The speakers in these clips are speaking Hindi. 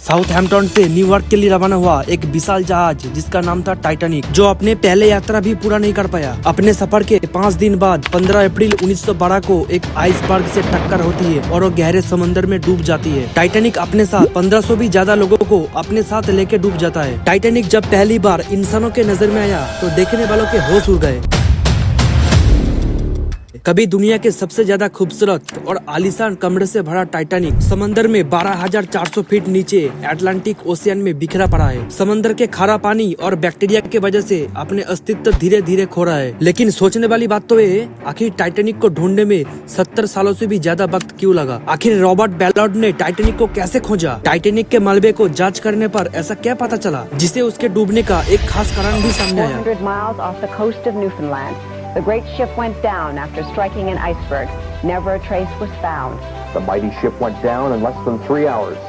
साउथहैम्पटन से न्यूयॉर्क के लिए रवाना हुआ एक विशाल जहाज जिसका नाम था टाइटैनिक, जो अपने पहले यात्रा भी पूरा नहीं कर पाया। अपने सफर के 5 दिन बाद 15 अप्रैल 1912 को एक आइसबर्ग से टक्कर होती है और वो गहरे समंदर में डूब जाती है। टाइटैनिक अपने साथ 1500 भी ज्यादा लोगों को अपने साथ लेके डूब जाता है। टाइटैनिक जब पहली बार इंसानों के नजर में आया तो देखने वालों के होश उड़ गए। कभी दुनिया के सबसे ज्यादा खूबसूरत और आलीशान कमरे से भरा टाइटैनिक समंदर में 12,400 फीट नीचे अटलांटिक ओशियन में बिखरा पड़ा है। समंदर के खारा पानी और बैक्टीरिया के वजह से अपने अस्तित्व धीरे धीरे खो रहा है। लेकिन सोचने वाली बात तो ये है, आखिर टाइटैनिक को ढूंढने में 70 सालों से भी ज्यादा वक्त क्यों लगा? आखिर रॉबर्ट बैलार्ड ने टाइटैनिक को कैसे खोजा? टाइटैनिक के मलबे को जांच करने पर ऐसा क्या पता चला जिसे उसके डूबने का एक खास कारण भी सामने आया? 400 miles off the coast of Newfoundland, the great ship went down after striking an iceberg. Never a trace was found. The mighty ship went down in less than 3 hours.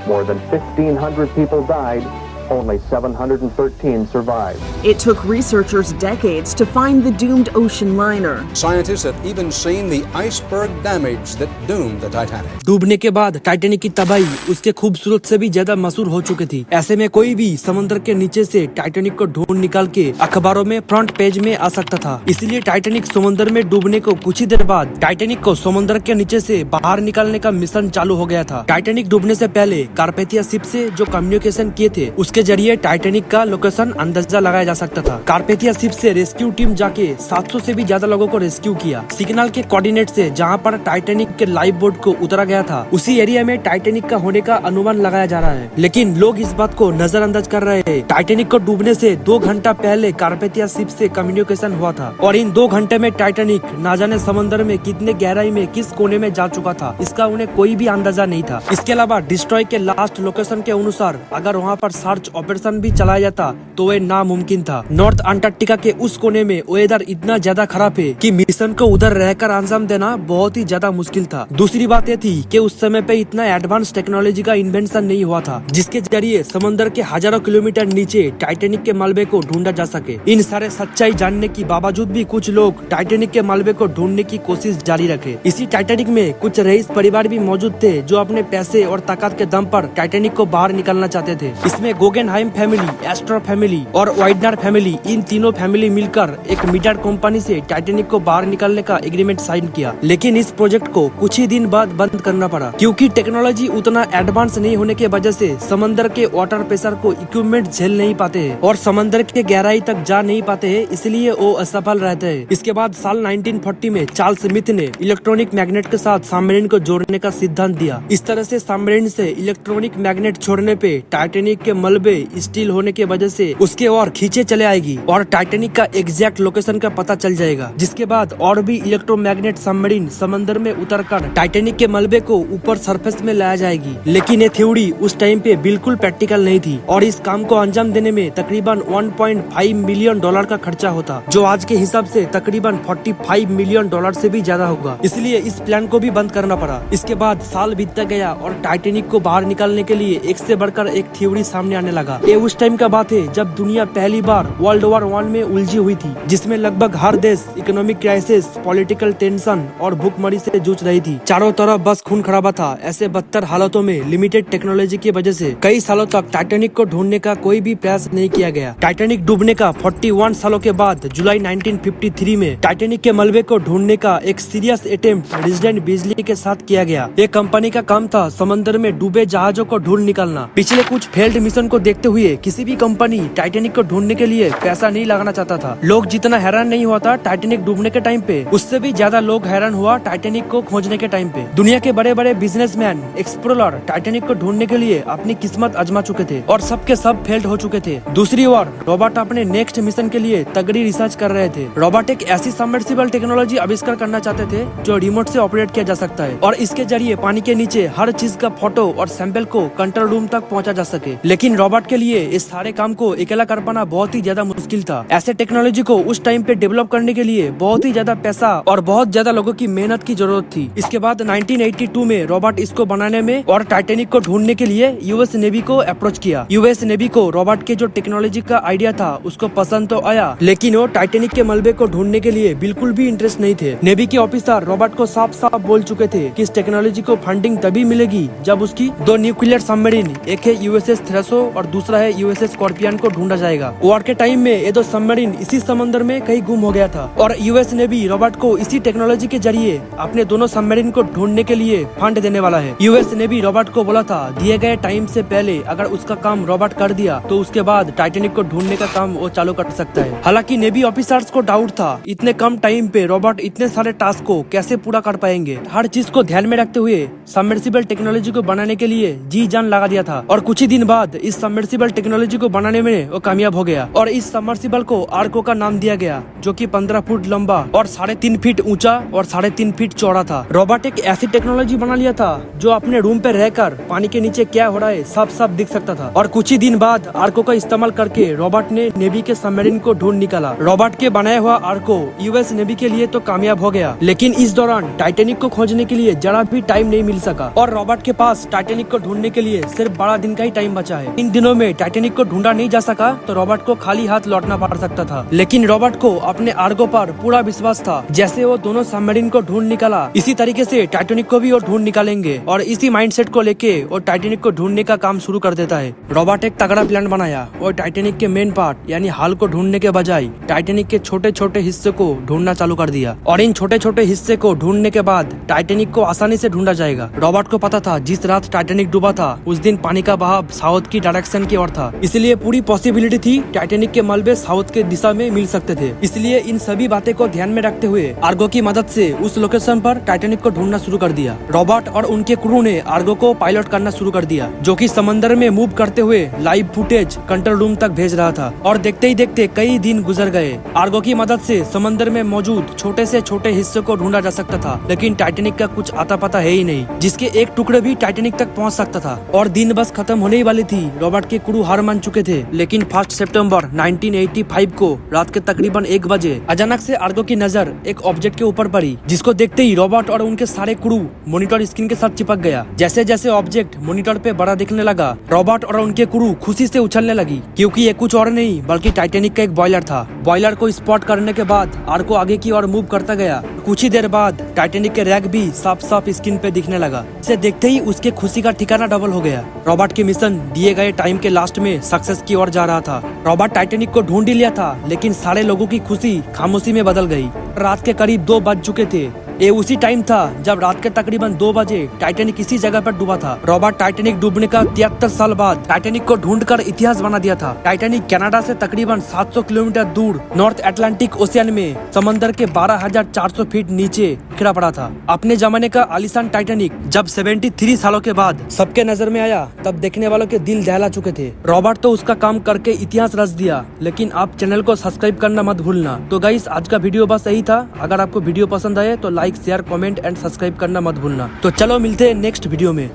More than 1,500 people died. Only 713 survived. It took researchers decades to find the doomed ocean liner. Scientists have even seen the iceberg damage that doomed the Titanic. डूबने के बाद टाइटैनिक की तबाही उसके खूबसूरत से भी ज्यादा मशहूर हो चुकी थी। ऐसे में कोई भी समंदर के नीचे से टाइटैनिक को ढूंढ निकाल के अखबारों में फ्रंट पेज में आ सकता था। इसीलिए टाइटैनिक समंदर में डूबने को कुछ ही देर बाद टाइटैनिक को समंदर के नीचे से बाहर निकालने का मिशन चालू हो गया था। टाइटैनिक डूबने से पहले कारपेथिया शिप से जो कम्युनिकेशन किए थे उसके जरिए टाइटैनिक का लोकेशन अंदाजा लगाया जा सकता था। कारपेथिया शिप से रेस्क्यू टीम जाके 700 से भी ज्यादा लोगों को रेस्क्यू किया। सिग्नल के कोऑर्डिनेट से जहां पर टाइटैनिक के लाइफ बोट को उतारा गया था उसी एरिया में टाइटैनिक का होने का अनुमान लगाया जा रहा है। लेकिन लोग इस बात को नजरअंदाज कर रहे हैं। टाइटैनिक को डूबने से 2 घंटा पहले कारपेथिया शिप से कम्युनिकेशन हुआ था और इन 2 घंटे में टाइटैनिक ना जाने समंदर में कितने गहराई में किस कोने में जा चुका था, इसका उन्हें कोई भी अंदाजा नहीं था। इसके अलावा डिस्ट्रॉय के लास्ट लोकेशन के अनुसार अगर वहाँ पर सर्च ऑपरेशन भी चलाया जाता तो वे नामुमकिन था। नॉर्थ अंटार्कटिका के उस कोने में वेदर इतना ज्यादा खराब है कि मिशन को उधर रहकर अंजाम देना बहुत ही ज्यादा मुश्किल था। दूसरी बात ये थी कि उस समय पे इतना एडवांस टेक्नोलॉजी का इन्वेंशन नहीं हुआ था जिसके जरिए समंदर के हजारों किलोमीटर नीचे टाइटैनिक के मलबे को ढूंढा जा सके। इन सारे सच्चाई जानने के बावजूद भी कुछ लोग टाइटैनिक के मलबे को ढूंढने की कोशिश जारी रखे। इसी टाइटैनिक में कुछ रईस परिवार भी मौजूद थे जो अपने पैसे और ताकत के दम पर टाइटैनिक को बाहर निकालना चाहते थे। इसमें गोगेनहाइम फैमिली, एस्ट्रो फैमिली और वाइडनर फैमिली, इन तीनों फैमिली मिलकर एक मीटर कंपनी से टाइटैनिक को बाहर निकालने का एग्रीमेंट साइन किया। लेकिन इस प्रोजेक्ट को कुछ ही दिन बाद बंद करना पड़ा क्योंकि टेक्नोलॉजी उतना एडवांस नहीं होने की वजह से समंदर के वाटर प्रेशर को इक्विपमेंट झेल नहीं पाते हैं और समंदर के गहराई तक जा नहीं पाते हैं, इसलिए वो असफल रहते हैं। इसके बाद साल 1940 में चार्ल्स स्मिथ ने इलेक्ट्रॉनिक मैग्नेट के साथ सबमरीन को जोड़ने का सिद्धांत दिया। इस तरह से सबमरीन से इलेक्ट्रॉनिक मैग्नेट छोड़ने पे टाइटैनिक के मलबे स्टील होने की वजह से उसके और खींचे चले आएगी और टाइटैनिक का एग्जैक्ट लोकेशन का पता चल जाएगा। जिसके बाद और भी इलेक्ट्रोमैग्नेट सबमरीन समंदर में उतरकर टाइटैनिक के मलबे को ऊपर सरफेस में लाया जाएगी। लेकिन ये थ्योरी उस टाइम पे बिल्कुल प्रैक्टिकल नहीं थी और इस काम को अंजाम देने में तकरीबन 1.5 मिलियन डॉलर का खर्चा होता, जो आज के हिसाब से तकरीबन 45 मिलियन डॉलर से भी ज्यादा होगा। इसलिए इस प्लान को भी बंद करना पड़ा। इसके बाद साल बीतता गया और टाइटैनिक को बाहर निकालने के लिए एक से बढ़कर एक थ्योरी सामने आने लगा। ये उस टाइम का बात है जब दुनिया पहली बार वर्ल्ड वॉर 1 में उलझी हुई थी, जिसमें लगभग हर देश इकोनॉमिक क्राइसिस, पॉलिटिकल टेंशन और भूखमरी से जूझ रही थी। चारों तरफ बस खून खराबा था। ऐसे बदतर हालातों में लिमिटेड टेक्नोलॉजी की वजह से कई सालों तक टाइटैनिक को ढूंढने का कोई भी प्रयास नहीं किया गया। टाइटैनिक डूबने का 41 सालों के बाद जुलाई 1953 में टाइटैनिक के मलबे को ढूंढने का एक सीरियस अटेम्प्ट रेजिडेंट बिजली के साथ किया गया। एक कंपनी का काम था समंदर में डूबे जहाजों को ढूंढ निकालना। पिछले कुछ फेल्ड मिशन को देखते हुए किसी भी कंपनी टाइटैनिक को ढूंढने के लिए पैसा नहीं लगाना चाहता था। लोग जितना हैरान नहीं हुआ था टाइटैनिक डूबने के टाइम पे, उससे भी ज्यादा लोग हैरान हुआ टाइटैनिक को खोजने के टाइम पे। दुनिया के बड़े बड़े बिजनेसमैन, एक्सप्लोरर टाइटैनिक को ढूंढने के लिए अपनी किस्मत आजमा चुके थे और सबके सब फेल्ड हो चुके थे। दूसरी ओर रॉबर्ट अपने नेक्स्ट मिशन के लिए तगड़ी रिसर्च कर रहे थे। रॉबर्ट एक ऐसी सबमर्सिबल टेक्नोलॉजी आविष्कार करना चाहते थे जो रिमोट से ऑपरेट किया जा सकता है और इसके जरिए पानी के नीचे हर चीज का फोटो और सैंपल को कंट्रोल रूम तक पहुंचा जा सके। लेकिन रॉबर्ट रोबोट के लिए इस सारे काम को अकेला कर पाना बहुत ही ज्यादा मुश्किल था। ऐसे टेक्नोलॉजी को उस टाइम पे डेवलप करने के लिए बहुत ही ज्यादा पैसा और बहुत ज्यादा लोगों की मेहनत की जरूरत थी। इसके बाद 1982 में रोबोट इसको बनाने में और टाइटैनिक को ढूंढने के लिए यूएस नेवी को अप्रोच किया। यूएस नेवी को रोबोट के जो टेक्नोलॉजी का आइडिया था उसको पसंद तो आया, लेकिन वो टाइटैनिक के मलबे को ढूंढने के लिए बिल्कुल भी इंटरेस्ट नहीं थे। नेवी के ऑफिसर रोबोट को साफ साफ बोल चुके थे कि इस टेक्नोलॉजी को फंडिंग तभी मिलेगी जब उसकी 2 न्यूक्लियर सबमरीन, एक है यूएसएस थ्रेसो और दूसरा है यूएसएस स्कॉर्पियन को ढूंढा जाएगा। वॉर के टाइम में ये 2 सबमरीन इसी समंदर में कहीं गुम हो गया था और यूएस नेवी रोबोट को इसी टेक्नोलॉजी के जरिए अपने दोनों सबमरीन को ढूंढने के लिए फंड देने वाला है। यूएस नेवी रोबोट को बोला था दिए गए टाइम से पहले अगर उसका काम रोबोट कर दिया तो उसके बाद टाइटैनिक को ढूंढने का काम वो चालू कर सकता है। हालांकि नेवी ऑफिसर्स को डाउट था इतने कम टाइम पे रोबोट इतने सारे टास्क को कैसे पूरा कर पाएंगे। हर चीज को ध्यान में रखते हुए सबमर्सिबल टेक्नोलॉजी को बनाने के लिए जी जान लगा दिया था और कुछ ही दिन बाद इस सबमर्सिबल टेक्नोलॉजी को बनाने में वो कामयाब हो गया और इस सबमर्सिबल को आर्को का नाम दिया गया, जो कि 15 फुट लंबा और 3.5 फीट ऊंचा और 3.5 फीट चौड़ा था। रोबोट एक ऐसी टेक्नोलॉजी बना लिया था जो अपने रूम पे रहकर पानी के नीचे क्या हो रहा है सब सब दिख सकता था और कुछ ही दिन बाद आर्को का इस्तेमाल करके रोबोट ने नेवी के सबमरीन को ढूंढ निकाला। रोबोट के बनाया हुआ आर्को यूएस नेवी के लिए तो कामयाब हो गया, लेकिन इस दौरान टाइटैनिक को खोजने के लिए जरा भी टाइम नहीं मिल सका और रोबोट के पास टाइटैनिक को ढूंढने के लिए सिर्फ 12 दिन का ही टाइम बचा है। इन दिनों में टाइटैनिक को ढूंढा नहीं जा सका तो रोबोट को खाली हाथ लौटना पड़ सकता था, लेकिन रोबोट को अपने आर्को पर पूरा विश्वास था। जैसे वो दोनों सबमरीन को ढूंढ निकाला इसी तरीके से टाइटैनिक को भी वो ढूंढ निकालेंगे और इसी माइंडसेट को लेके वो टाइटैनिक को ढूंढने का काम शुरू कर देता है। रोबोट एक तगड़ा प्लान बनाया और टाइटैनिक के मेन पार्ट यानी हाल को ढूंढने के बजाय टाइटैनिक के छोटे छोटे हिस्से को ढूंढना चालू कर दिया और इन छोटे छोटे हिस्से को ढूंढने के बाद टाइटैनिक को आसानी से ढूंढा जाएगा। रोबोट को पता था जिस रात टाइटैनिक डूबा था उस दिन पानी का बहाव साउथ की डायरेक्शन की ओर था, इसलिए पूरी पॉसिबिलिटी थी टाइटैनिक के मलबे साउथ के दिशा में मिल सकते थे। इसलिए इन सभी बातें को ध्यान में रखते हुए आर्गो की मदद से उस लोकेशन पर टाइटैनिक को ढूंढना शुरू कर दिया। रोबोट और उनके क्रू ने आर्गो को पायलट करना शुरू कर दिया, जो कि समंदर में मूव करते हुए लाइव फुटेज कंट्रोल रूम तक भेज रहा था और देखते ही देखते कई दिन गुजर गए। आर्गो की मदद से समंदर में मौजूद छोटे से छोटे हिस्से को ढूंढा जा सकता था, लेकिन टाइटैनिक का कुछ आता पता है ही नहीं, जिसके एक टुकड़े भी टाइटैनिक तक पहुंच सकता था और दिन बस खत्म होने ही वाली थी। रोबोट के क्रू हार मान चुके थे, लेकिन 1 सितंबर 1985 को रात के तकरीबन 1 बजे अचानक से आर्गो की नजर एक ऑब्जेक्ट के ऊपर पड़ी, जिसको देखते ही रोबोट और उनके सारे क्रू मॉनिटर स्क्रीन के साथ चिपक गया। जैसे जैसे ऑब्जेक्ट मॉनिटर पे बड़ा दिखने लगा, रोबोट और उनके क्रू खुशी से उछलने लगी, क्योंकि ये कुछ और नहीं बल्कि टाइटैनिक का एक बॉयलर था। बॉयलर को स्पॉट करने के बाद आर्गो आगे की ओर मूव करता गया। कुछ ही देर बाद टाइटैनिक के रैक भी साफ साफ स्क्रीन पे दिखने लगा। इसे देखते ही उसके खुशी का ठिकाना डबल हो गया। रोबोट की मिशन दिए गए टाइम के लास्ट में सक्सेस की ओर जा रहा था। रोबोट टाइटैनिक को ढूंढ ही लिया था, लेकिन सारे लोगों की खुशी खामोशी में बदल गई। रात के करीब 2 बज चुके थे। ये उसी टाइम था जब रात के तकरीबन 2 बजे टाइटैनिक इसी जगह पर डूबा था। रोबोट टाइटैनिक डूबने का 73 साल बाद टाइटैनिक को ढूंढकर इतिहास बना दिया था। टाइटैनिक कनाडा से तकरीबन 700 किलोमीटर दूर नॉर्थ अटलांटिक ओशियन में समंदर के 12,400 फीट नीचे खड़ा पड़ा था। अपने जमाने का आलीशान टाइटैनिक जब 73 सालों के बाद सबके नजर में आया, तब देखने वालों के दिल दहला चुके थे। रोबोट तो उसका काम करके इतिहास रच दिया, लेकिन आप चैनल को सब्सक्राइब करना मत भूलना। तो गाइस, आज का वीडियो बस यही था। अगर आपको वीडियो पसंद आए तो like, share, comment and subscribe करना मत भूलना। तो चलो मिलते हैं नेक्स्ट वीडियो में।